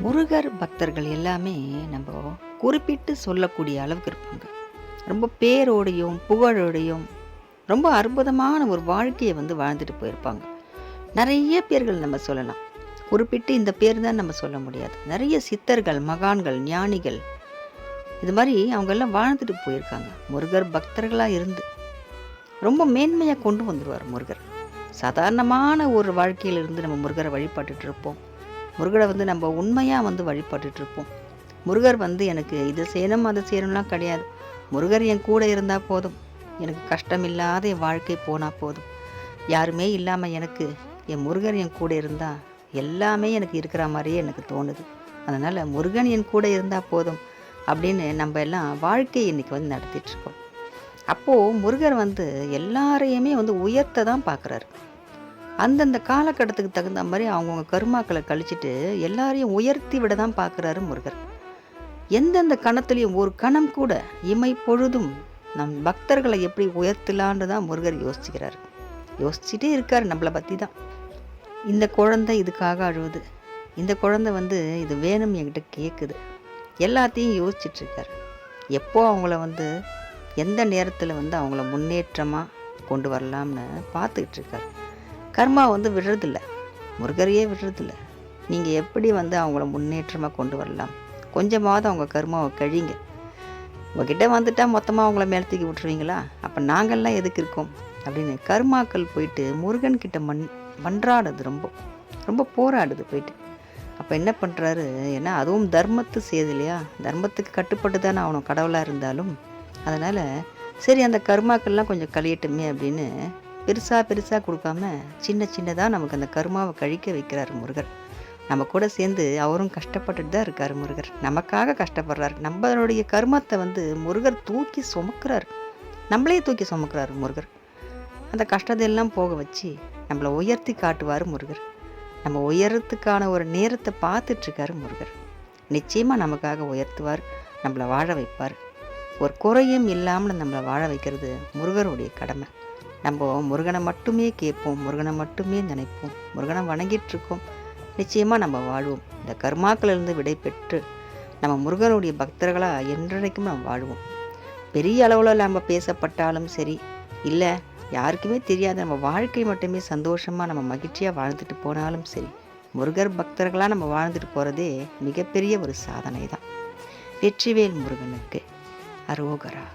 முருகர் பக்தர்கள் எல்லாமே நம்ம குறிப்பிட்டு சொல்லக்கூடிய அளவுக்கு இருப்பாங்க. ரொம்ப பேரோடையும், புகழோடையும் ரொம்ப அற்புதமான ஒரு வாழ்க்கையை வாழ்ந்துட்டு போயிருப்பாங்க. நெறைய பேர்கள் நம்ம சொல்லலாம். குறிப்பிட்டு இந்த பேர் தான் நம்ம சொல்ல முடியாது. நெறைய சித்தர்கள், மகான்கள், ஞானிகள் இது மாரி அவங்கெல்லாம் வாழ்ந்துட்டு போயிருக்காங்க. முருகர் பக்தர்களா இருந்து ரொம்ப மேன்மையா கொண்டு வந்துருவார் முருகர். சாதாரணமான ஒரு வாழ்க்கையிலிருந்து நம்ம முருகரை வழிபட்டுட்டு இருப்போம். முருகரை நம்ம உண்மையா வழிபட்டுட்டு இருப்போம். முருகர் எனக்கு இது செய்யணும், அது செய்யணும்லாம் கிடையாது. முருகர் என் கூட இருந்தா போதும். எனக்கு கஷ்டம் இல்லாத என் வாழ்க்கை போனா போதும். யாருமே இல்லாம எனக்கு என் முருகர் என் கூட இருந்தா எல்லாமே எனக்கு இருக்கிற மாரியே எனக்கு தோணுது. அதனால முருகன் என் கூட இருந்தா போதும் அப்படின்னு நம்ம எல்லாம் வாழ்க்கையை இன்னைக்கு நடத்திட்டு இருக்கோம். அப்போ முருகர் எல்லாரையுமே உயர்த்த தான் பார்க்குறாரு. அந்தந்த காலகட்டத்துக்கு தகுந்த மாதிரி அவங்கவுங்க கருமாக்களை கழிச்சிட்டு எல்லாரையும் உயர்த்தி விட தான் பார்க்குறாரு முருகர். எந்தெந்த கணத்துலேயும் ஒரு கணம் கூட இமை பொழுதும் நம் பக்தர்களை எப்படி உயர்த்தலான்னு தான் முருகர் யோசிச்சுக்கிறாரு. யோசிச்சுட்டே இருக்காரு நம்மளை பற்றி தான். இந்த குழந்தை இதுக்காக அழுவுது, இந்த குழந்தை இது வேணும் என்கிட்ட கேட்குது, எல்லாத்தையும் யோசிச்சுட்ருக்காரு. எப்போ அவங்கள எந்த நேரத்தில் அவங்கள முன்னேற்றமாக கொண்டு வரலாம்னு பார்த்துக்கிட்டு இருக்காரு. கர்மா விடுறதில்ல, முருகரையே விடுறதில்ல. நீங்கள் எப்படி அவங்கள முன்னேற்றமாக கொண்டு வரலாம், கொஞ்சமாவது அவங்க கர்மாவை கழிங்க. உங்ககிட்ட வந்துட்டால் மொத்தமாக அவங்கள மேலே தூக்கி விட்டுருவீங்களா? அப்போ நாங்கள்லாம் எதுக்கு இருக்கோம் அப்படின்னு கர்மாக்கள் போயிட்டு முருகன்கிட்ட மன்றாடுது. ரொம்ப ரொம்ப போராடுது போயிட்டு. அப்போ என்ன பண்ணுறாரு, ஏன்னா அதுவும் தர்மத்து செய்யுது இல்லையா, தர்மத்துக்கு கட்டுப்பட்டு தானே அவனும் கடவுளாக இருந்தாலும். அதனால் சரி அந்த கர்மாக்கள்லாம் கொஞ்சம் கழியட்டுமே அப்படின்னு பெருசாக கொடுக்காம சின்ன சின்னதாக நமக்கு அந்த கர்மாவை கழிக்க வைக்கிறார் முருகர். நம்ம கூட சேர்ந்து அவரும் கஷ்டப்பட்டுட்டு தான் இருக்கார் முருகர். நமக்காக கஷ்டப்படுறாரு. நம்மளுடைய கர்மத்தை முருகர் தூக்கி சுமக்கிறார். நம்மளே தூக்கி சுமக்கிறார் முருகர். அந்த கஷ்டத்தையெல்லாம் போக வச்சு நம்மளை உயர்த்தி காட்டுவார் முருகர். நம்ம உயரத்துக்கான ஒரு நேரத்தை பார்த்துட்ருக்காரு முருகர். நிச்சயமாக நமக்காக உயர்த்துவார், நம்மளை வாழ வைப்பார். ஒரு குறையும் இல்லாமல் நம்மளை வாழ வைக்கிறது முருகருடைய கடமை. நம்ம முருகனை மட்டுமே கேட்போம், முருகனை மட்டுமே நினைப்போம், முருகனை வணங்கிட்டுருக்கோம். நிச்சயமாக நம்ம வாழ்வோம். இந்த கர்மாக்களிலிருந்து விடை பெற்று நம்ம முருகனுடைய பக்தர்களாக என்றைக்கும் நம்ம வாழ்வோம். பெரிய அளவில் நம்ம பேசப்பட்டாலும் சரி, இல்லை யாருக்குமே தெரியாத நம்ம வாழ்க்கை மட்டுமே சந்தோஷமாக நம்ம மகிழ்ச்சியாக வாழ்ந்துட்டு போனாலும் சரி, முருகர் பக்தர்களாக நம்ம வாழ்ந்துட்டு போகிறதே மிகப்பெரிய ஒரு சாதனை தான். வெற்றிவேல் முருகனுக்கு அரோகரா.